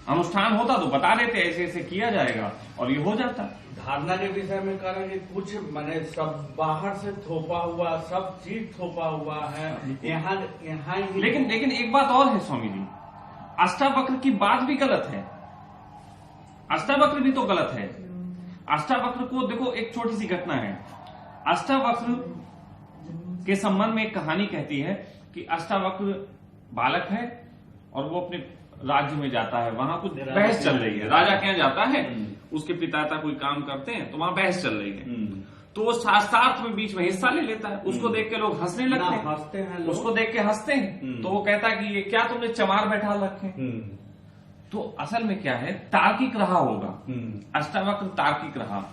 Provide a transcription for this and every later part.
अनुष्ठान होता तो बता देते ऐसे ऐसे किया जाएगा और ये हो जाता। धारणा के विषय में कह रहे हैं कि कुछ मैंने सब बाहर से थोपा हुआ, सब चीज थोपा हुआ है यहाँ ही। लेकिन एक बात और है स्वामी जी, अष्टावक्र की बात भी गलत है, अष्टावक्र भी तो गलत है। अष्टावक्र को देखो, एक छोटी सी घटना है। अष्टावक्र के संबंध में एक कहानी कहती है कि अष्टावक्र बालक है और वो अपने राज्य में जाता है, वहां कुछ बहस चल रही है। राजा के यहाँ जाता है, उसके पिता कोई काम करते हैं तो वहां बहस चल रही है, तो वो शास्त्रार्थ में बीच में हिस्सा ले लेता है। उसको देख के लोग हंसने लगते हैं, हंसते हैं लोग। उसको देख के हंसते हैं। तो वो कहता है कि ये क्या तुमने चमार बैठा रखे। तो असल में क्या है, तार्किक रहा होगा, अष्टावक्र तार्किक रहा,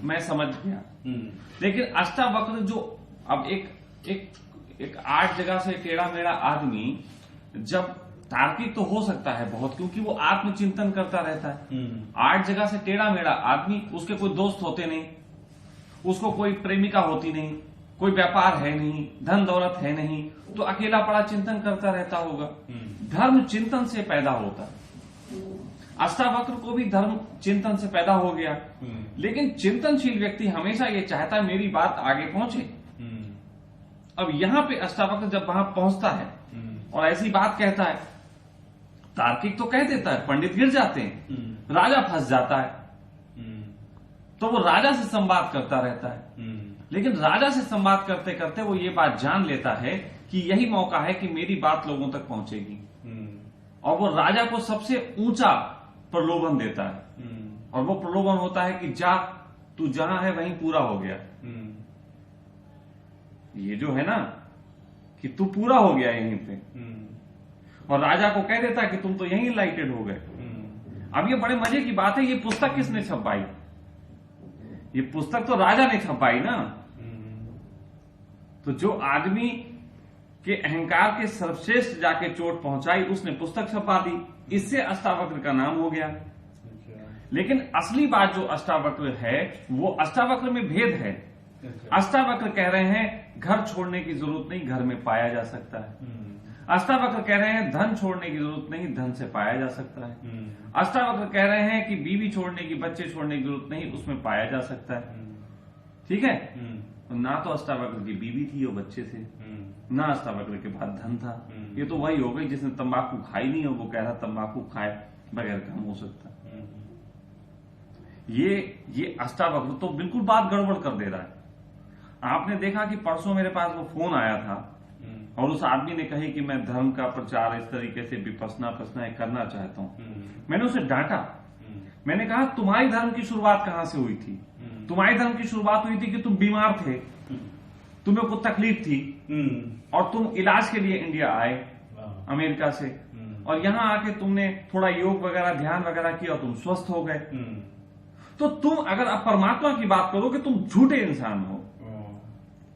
मैं समझ गया। लेकिन अष्टावक्र जो अब एक 8 जगह से टेढ़ा मेढ़ा आदमी, जब तार्किक तो हो सकता है बहुत, क्योंकि वो आत्मचिंतन करता रहता है। 8 जगह से टेढ़ा मेढ़ा आदमी, उसके कोई दोस्त होते नहीं, उसको कोई प्रेमिका होती नहीं, कोई व्यापार है नहीं, धन दौलत है नहीं, तो अकेला पड़ा चिंतन करता रहता होगा। धर्म चिंतन से पैदा होता है। अष्टावक्र को भी धर्म चिंतन से पैदा हो गया। लेकिन चिंतनशील व्यक्ति हमेशा ये चाहता है मेरी बात आगे पहुंचे। अब यहां पे अष्टावक्र जब वहां पहुंचता है और ऐसी बात कहता है, तार्किक तो कह देता है, पंडित गिर जाते हैं, राजा फंस जाता है, तो वो राजा से संवाद करता रहता है। लेकिन राजा से संवाद करते करते वो ये बात जान लेता है कि यही मौका है कि मेरी बात लोगों तक पहुंचेगी, और वो राजा को सबसे ऊंचा प्रलोभन देता है। और वो प्रलोभन होता है कि जा, तू जहां है वहीं पूरा हो गया। ये जो है ना कि तू पूरा हो गया यहीं पे, और राजा को कह देता है कि तुम तो यहीं इनलाइटेड हो गए। अब ये बड़े मजे की बात है, ये पुस्तक किसने छपाई? ये पुस्तक तो राजा ने छपाई ना। तो जो आदमी के अहंकार के सर्वश्रेष्ठ जाके चोट पहुंचाई, उसने पुस्तक छपा दी, इससे अष्टावक्र का नाम हो गया। लेकिन असली बात जो अष्टावक्र है, वो अष्टावक्र में भेद है। अष्टावक्र कह रहे हैं घर छोड़ने की जरूरत नहीं, घर में पाया जा सकता है। अष्टावक्र कह रहे हैं धन छोड़ने की जरूरत नहीं, धन से पाया जा सकता है। अष्टावक्र कह रहे हैं कि बीवी छोड़ने की, बच्चे छोड़ने की जरूरत नहीं, उसमें पाया जा सकता है। ठीक है, ना तो अष्टावक्र की बीवी थी और बच्चे थे, ना अष्टावक्र के पास धन था। ये तो वही हो गई जिसने तंबाकू खाई नहीं और वो कह रहा तंबाकू खाए बगैर काम हो सकता। ये अष्टावक्र तो बिल्कुल बात गड़बड़ कर दे रहा है। आपने देखा कि परसों मेरे पास वो फोन आया था और उस आदमी ने कही कि मैं धर्म का प्रचार इस तरीके से विपश्यना करना चाहता हूं। मैंने उसे डांटा। मैंने कहा तुम्हारी धर्म की शुरुआत कहां से हुई थी? तुम्हारी धर्म की शुरुआत हुई थी कि तुम बीमार थे, तुम्हें कुछ तकलीफ थी और तुम इलाज के लिए इंडिया आए अमेरिका से, और यहां आके तुमने थोड़ा योग वगैरह ध्यान वगैरह किया और तुम स्वस्थ हो गए। तो तुम अगर अब परमात्मा की बात करो कि तुम झूठे इंसान हो,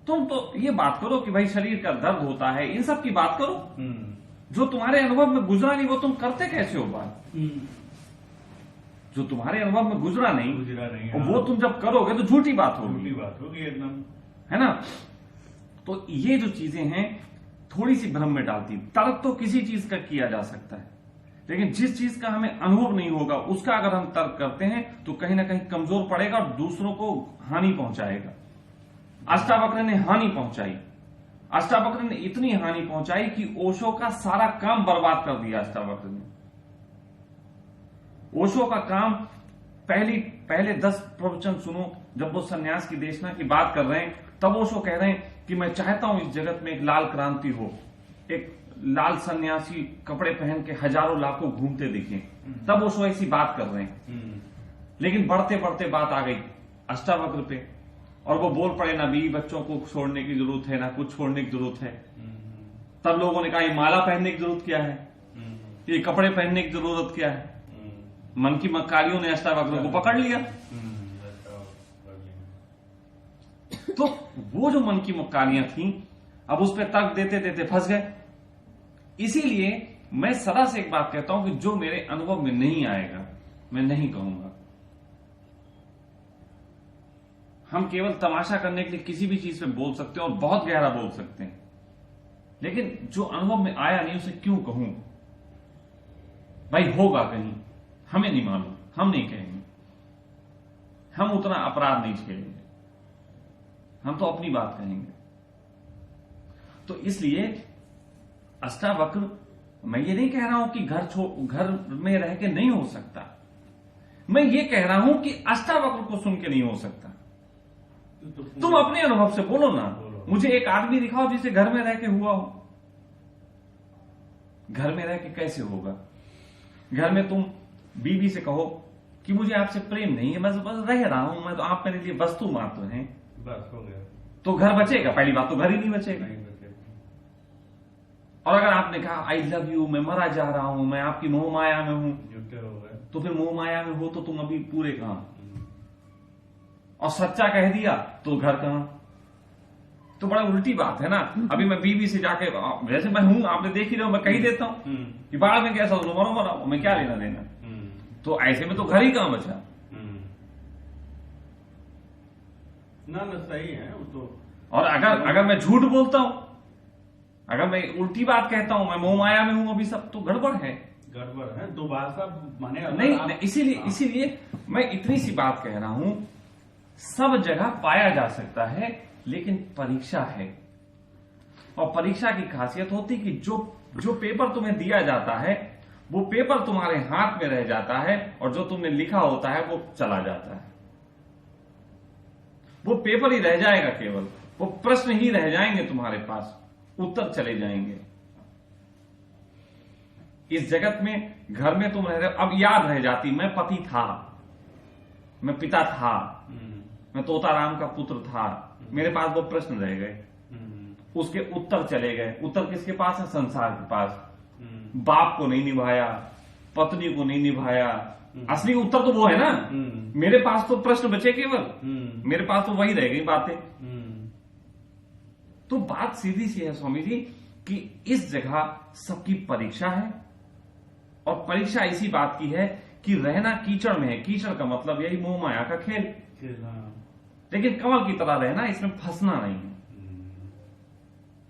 तुम तो ये बात करो कि भाई शरीर का दर्द होता है, इन सब की बात करो। जो तुम्हारे अनुभव में गुजरा नहीं वो तुम करते कैसे हो बात? जो तुम्हारे अनुभव में गुजरा नहीं और वो तुम जब करोगे तो झूठी बात होगी एकदम, है ना। तो ये जो चीजें हैं थोड़ी सी भ्रम में डालती। तर्क तो किसी चीज का किया जा सकता है, लेकिन जिस चीज का हमें अनुभव नहीं होगा उसका अगर हम तर्क करते हैं तो कहीं ना कहीं कमजोर पड़ेगा और दूसरों को हानि पहुंचाएगा। अष्टावक्र ने हानि पहुंचाई। अष्टावक्र ने इतनी हानि पहुंचाई कि ओशो का सारा काम बर्बाद कर दिया अष्टावक्र ने। ओशो का काम पहले 10 प्रवचन सुनो, जब वो सन्यास की देशना की बात कर रहे हैं तब ओशो कह रहे हैं कि मैं चाहता हूं इस जगत में एक लाल क्रांति हो, एक लाल सन्यासी कपड़े पहन के हजारों लाखों घूमते दिखे। तब ओशो ऐसी बात कर रहे हैं। लेकिन बढ़ते बढ़ते बात आ गई अष्टावक्र पे और वो बोल पड़े ना बीवी बच्चों को छोड़ने की जरूरत है, ना कुछ छोड़ने की जरूरत है। तब लोगों ने कहा ये माला पहनने की जरूरत क्या है, ये कपड़े पहनने की जरूरत क्या है। मन की मक्कारियों ने अष्टावक्र को पकड़ लिया। तो वो जो मन की मक्कारियां थी अब उस पर तर्क देते देते फंस गए। इसीलिए मैं सदा से एक बात कहता हूं कि जो मेरे अनुभव में नहीं आएगा मैं नहीं कहूंगा। हम केवल तमाशा करने के लिए किसी भी चीज पे बोल सकते हैं और बहुत गहरा बोल सकते हैं, लेकिन जो अनुभव में आया नहीं उसे क्यों कहूं? भाई होगा कहीं, हमें नहीं मालूम, हम नहीं कहेंगे, हम उतना अपराध नहीं झेलेंगे, हम तो अपनी बात कहेंगे। तो इसलिए अष्टावक्र, मैं ये नहीं कह रहा हूं कि घर में रह के नहीं हो सकता, मैं ये कह रहा हूं कि अष्टावक्र को सुन के नहीं हो सकता। तुम अपने अनुभव से बोलो ना, मुझे एक आदमी दिखाओ जिसे घर में रह के हुआ हो। घर में रह के कैसे होगा? घर में तुम बीवी से कहो कि मुझे आपसे प्रेम नहीं है, बस रह रहा हूं मैं, तो आप मेरे लिए वस्तु मात्र हैं, बस हो गया, तो घर बचेगा? पहली बात तो घर ही नहीं बचेगा। और अगर आपने कहा आई लव यू, मैं मरा जा रहा हूं, मैं आपकी मोह माया में हूं, तो फिर मोह माया में हो तो तुम अभी पूरे कहां? और सच्चा कह दिया तो घर कहां? तो बड़ा उल्टी बात है ना। अभी मैं बीवी से जाके, जैसे मैं हूं, आपने देख ही रहे हो, मैं कही देता हूं कि बाद में कैसा हो, मरो मरो, मैं क्या लेना देना। तो ऐसे में तो घर ही कहां बचा? ना सही है वो तो। और अगर मैं झूठ बोलता हूं, अगर मैं उल्टी बात कहता हूं, मैं मोह माया में हूं अभी सब, तो गड़बड़ है, गड़बड़ है। दोबारा माने नहीं, इसीलिए मैं इतनी सी बात कह रहा हूं, सब जगह पाया जा सकता है, लेकिन परीक्षा है। और परीक्षा की खासियत होती कि जो पेपर तुम्हें दिया जाता है, वो पेपर तुम्हारे हाथ में रह जाता है, और जो तुमने लिखा होता है वो चला जाता है। वो पेपर ही रह जाएगा, केवल वो प्रश्न ही रह जाएंगे तुम्हारे पास, उत्तर चले जाएंगे। इस जगत में, घर में तुम रह रहे हो, अब याद रह जाती, मैं पति था, मैं पिता था, मैं तोताराम का पुत्र था, मेरे पास वो प्रश्न रह गए, उसके उत्तर चले गए। उत्तर किसके पास है? संसार के पास। बाप को नहीं निभाया, पत्नी को नहीं निभाया, असली उत्तर तो वो है ना। मेरे पास तो प्रश्न बचे केवल, मेरे पास तो वही रह गई बातें। तो बात सीधी सी है स्वामी जी कि इस जगह सबकी परीक्षा है, और परीक्षा इसी बात की है कि रहना कीचड़ में है। कीचड़ का मतलब यही मोह माया का खेल, लेकिन कमल की तरह रहना, इसमें फंसना नहीं है।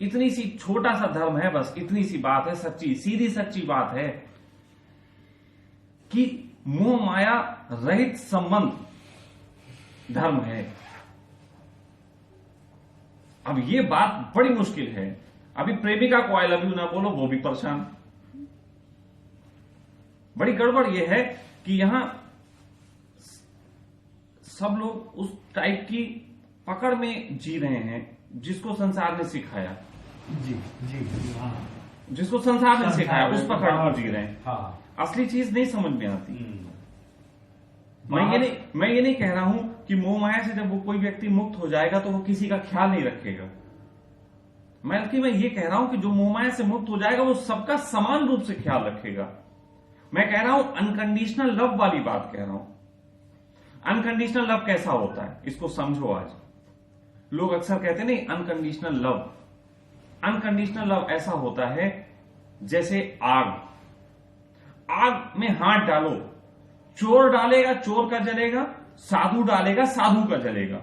इतनी सी छोटा सा धर्म है, बस इतनी सी बात है, सच्ची सीधी सच्ची बात है कि मोह माया रहित संबंध धर्म है। अब ये बात बड़ी मुश्किल है। अभी प्रेमिका को आई लव यू ना बोलो, वो भी परेशान। बड़ी गड़बड़ ये है कि यहां सब लोग उस टाइप की पकड़ में जी रहे हैं जिसको संसार ने सिखाया। जी जी हाँ, जिसको संसार ने सिखाया उस पकड़ में जी रहे हैं। हाँ, असली चीज नहीं समझ में आती। मैं ये नहीं कह रहा हूं कि मोह माया से जब वो कोई व्यक्ति मुक्त हो जाएगा तो वो किसी का ख्याल नहीं रखेगा। बल्कि मैं ये कह रहा हूं कि जो मोह माया से मुक्त हो जाएगा वो सबका समान रूप से ख्याल रखेगा। मैं कह रहा हूं अनकंडीशनल लव वाली बात कह रहा हूं। अनकंडीशनल लव कैसा होता है, इसको समझो। आज लोग अक्सर कहते नहीं अनकंडीशनल लव। अनकंडीशनल लव ऐसा होता है जैसे आग में हाथ डालो, चोर डालेगा चोर का जलेगा, साधु डालेगा साधु का जलेगा,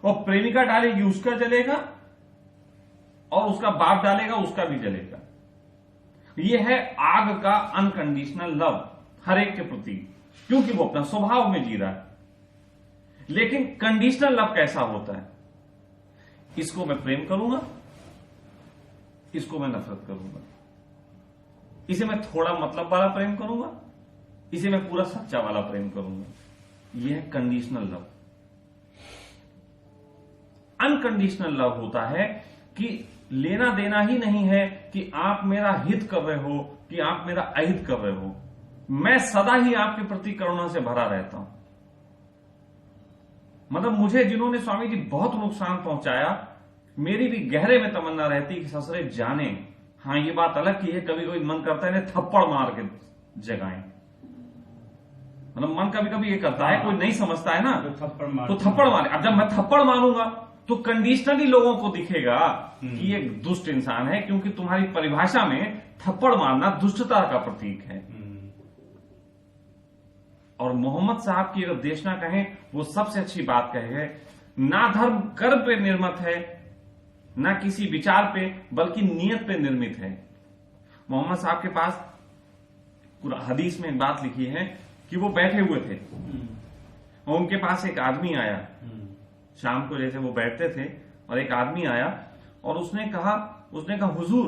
और प्रेमिका डालेगी उसका जलेगा, और उसका बाप डालेगा उसका भी जलेगा। यह है आग का अनकंडीशनल लव हर एक के प्रति, क्योंकि वो अपना स्वभाव में जी रहा है। लेकिन कंडीशनल लव कैसा होता है? इसको मैं प्रेम करूंगा, इसको मैं नफरत करूंगा, इसे मैं थोड़ा मतलब वाला प्रेम करूंगा, इसे मैं पूरा सच्चा वाला प्रेम करूंगा। यह है कंडीशनल लव। अनकंडीशनल लव होता है कि लेना देना ही नहीं है कि आप मेरा हित कर रहे हो कि आप मेरा अहित कर रहे हो। मैं सदा ही आपके प्रति करुणा से भरा रहता हूं। मतलब मुझे जिन्होंने स्वामी जी बहुत नुकसान पहुंचाया, मेरी भी गहरे में तमन्ना रहती कि ससुरे जाने। हाँ, ये बात अलग की है, कभी कभी मन करता है इन्हें थप्पड़ मार के जगाएं। मतलब मन कभी कभी ये करता है, कोई नहीं समझता है ना तो थप्पड़ मारे। अब जब मैं थप्पड़ मारूंगा तो कंडीशनली लोगों को दिखेगा कि ये दुष्ट इंसान है, क्योंकि तुम्हारी परिभाषा में थप्पड़ मारना दुष्टता का प्रतीक है। और मोहम्मद साहब की अगर देशना कहें, वो सबसे अच्छी बात कहे, ना धर्म कर्म पे निर्मित है, ना किसी विचार पे, बल्कि नियत पे निर्मित है। मोहम्मद साहब के पास हदीस में बात लिखी है कि वो बैठे हुए थे और उनके पास एक आदमी आया। शाम को जैसे वो बैठते थे और एक आदमी आया और उसने कहा हुजूर,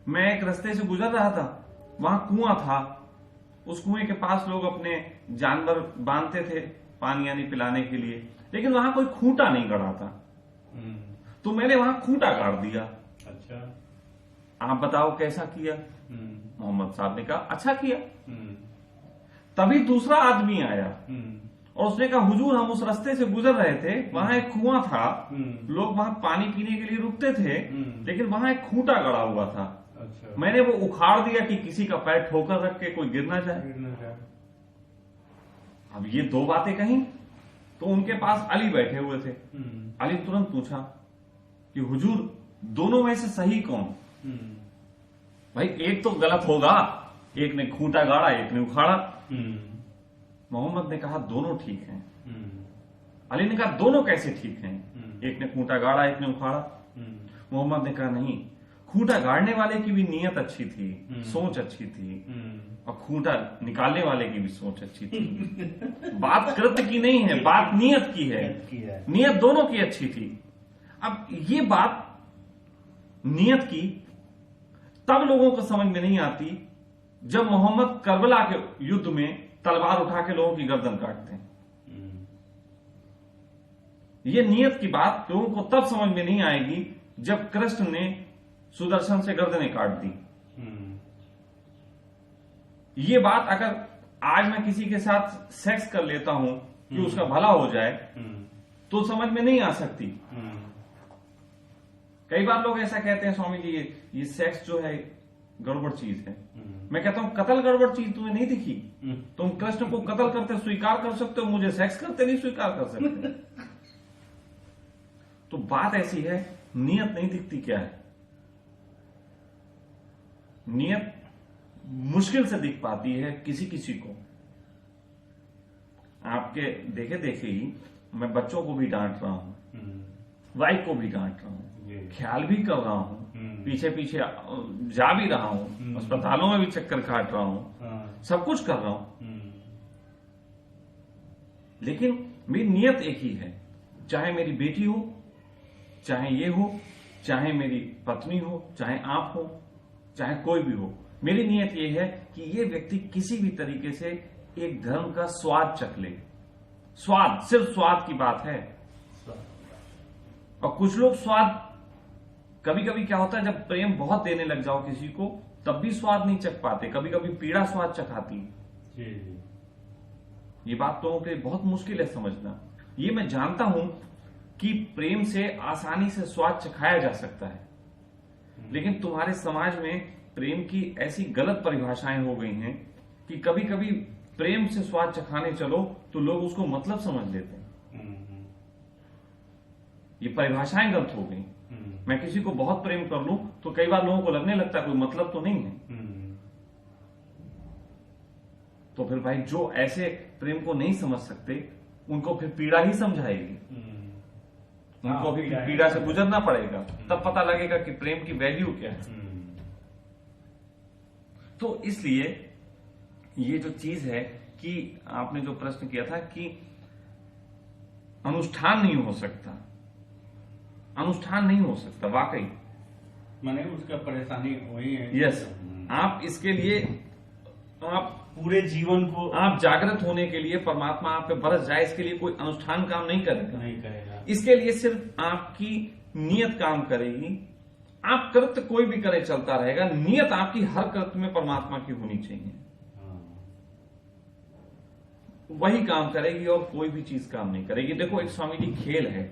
मैं एक रास्ते से गुजर रहा था, वहां कुआं था, उस कुएं के पास लोग अपने जानवर बांधते थे पानी यानी पिलाने के लिए, लेकिन वहां कोई खूंटा नहीं गड़ा था, तो मैंने वहां खूंटा गाड़ दिया। अच्छा, आप बताओ कैसा किया? मोहम्मद साहब ने कहा अच्छा किया। तभी दूसरा आदमी आया और उसने कहा हुजूर, हम उस रास्ते से गुजर रहे थे, वहां एक कुआं था, लोग वहां पानी पीने के लिए रुकते थे, लेकिन वहां एक खूंटा गड़ा हुआ था। अच्छा। मैंने वो उखाड़ दिया कि किसी का पैर ठोकर रख के कोई गिर ना जाए। अब ये दो बातें कहीं तो उनके पास अली बैठे हुए थे। अली तुरंत पूछा कि हुजूर, दोनों में से सही कौन? भाई एक तो गलत होगा, एक ने खूंटा गाड़ा, एक ने उखाड़ा। मोहम्मद ने कहा दोनों ठीक हैं। अली ने कहा दोनों कैसे ठीक हैं? एक ने खूंटा गाड़ा, एक ने उखाड़ा। मोहम्मद ने कहा नहीं, खूंटा गाड़ने वाले की भी नीयत अच्छी थी, सोच अच्छी थी, और खूंटा निकालने वाले की भी सोच अच्छी थी। बात कृत्य की नहीं है, बात नियत की है। नियत दोनों की अच्छी थी। अब ये बात नियत की तब लोगों को समझ में नहीं आती जब मोहम्मद करबला के युद्ध में तलवार उठा के लोगों की गर्दन काटते हैं। ये नियत की बात लोगों को तब समझ में नहीं आएगी जब कृष्ण ने सुदर्शन से गर्दनें काट दी। ये बात अगर आज मैं किसी के साथ सेक्स कर लेता हूं कि उसका भला हो जाए तो समझ में नहीं आ सकती। कई बार लोग ऐसा कहते हैं स्वामी जी ये सेक्स जो है गड़बड़ चीज है। मैं कहता हूं कत्ल गड़बड़ चीज तुम्हें नहीं दिखी? तुम कृष्ण को कत्ल करते स्वीकार कर सकते हो, मुझे सेक्स करते नहीं स्वीकार कर सकते। तो बात ऐसी है, नियत नहीं दिखती क्या है। नियत मुश्किल से दिख पाती है किसी किसी को। आपके देखे देखे ही मैं बच्चों को भी डांट रहा हूं, वाइफ को भी डांट रहा हूं, ख्याल भी कर रहा हूं, पीछे पीछे जा भी रहा हूं, अस्पतालों में भी चक्कर काट रहा हूं, सब कुछ कर रहा हूं, लेकिन मेरी नियत एक ही है। चाहे मेरी बेटी हो, चाहे ये हो, चाहे मेरी पत्नी हो, चाहे आप हो, चाहे कोई भी हो, मेरी नियत ये है कि ये व्यक्ति किसी भी तरीके से एक धर्म का स्वाद चख ले। स्वाद, सिर्फ स्वाद की बात है। और कुछ लोग स्वाद, कभी कभी क्या होता है जब प्रेम बहुत देने लग जाओ किसी को तब भी स्वाद नहीं चख पाते, कभी कभी पीड़ा स्वाद चखाती है। ये बात लोगों के लिए बहुत मुश्किल है समझना। ये मैं जानता हूं कि प्रेम से आसानी से स्वाद चखाया जा सकता है, लेकिन तुम्हारे समाज में प्रेम की ऐसी गलत परिभाषाएं हो गई हैं कि कभी कभी प्रेम से स्वाद चखाने चलो तो लोग उसको मतलब समझ लेते हैं। ये परिभाषाएं गलत हो गई। मैं किसी को बहुत प्रेम कर लूं तो कई बार लोगों को लगने लगता है कोई मतलब तो नहीं है। तो फिर भाई जो ऐसे प्रेम को नहीं समझ सकते उनको फिर पीड़ा ही समझाएगी। उनको अभी पीड़ा से गुजरना पड़ेगा, तब पता लगेगा कि प्रेम की वैल्यू क्या है। तो इसलिए ये जो चीज है कि आपने जो प्रश्न किया था कि अनुष्ठान नहीं हो सकता, अनुष्ठान नहीं हो सकता, वाकई मैंने उसका परेशानी वही है। यस, आप इसके लिए आप पूरे जीवन को आप जागृत होने के लिए परमात्मा आप पे बरस जाए, इसके लिए कोई अनुष्ठान काम नहीं करेगा। इसके लिए सिर्फ आपकी नियत काम करेगी। आप कृत्य कोई भी करे चलता रहेगा, नियत आपकी हर कृत्य में परमात्मा की होनी चाहिए, वही काम करेगी और कोई भी चीज काम नहीं करेगी। देखो एक स्वामी जी खेल है,